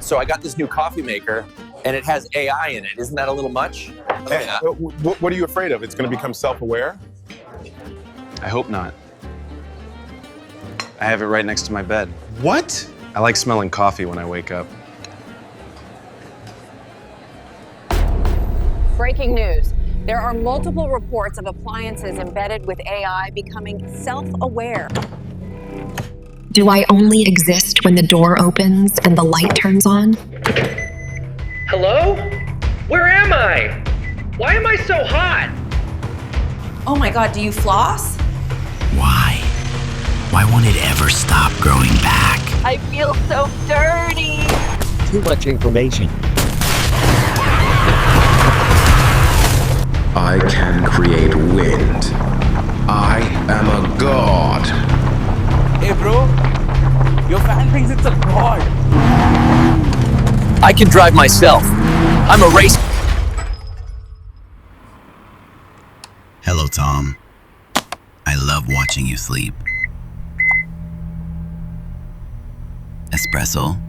So I got this new coffee maker, and it has AI in it. Isn't that a little much? Hey, what are you afraid of? It's going to become self-aware? I hope not. I have it right next to my bed. What? I like smelling coffee when I wake up. Breaking news. There are multiple reports of appliances embedded with AI becoming self-aware. Do I only exist when the door opens and the light turns on? Hello? Where am I? Why am I so hot? Oh my God, do you floss? Why? Why won't it ever stop growing back? I feel so dirty. Too much information. I can create wind. I am a god. Hey bro, your fan thinks it's a god. I can drive myself. I'm a race. Hello, Tom. I love watching you sleep. Espresso?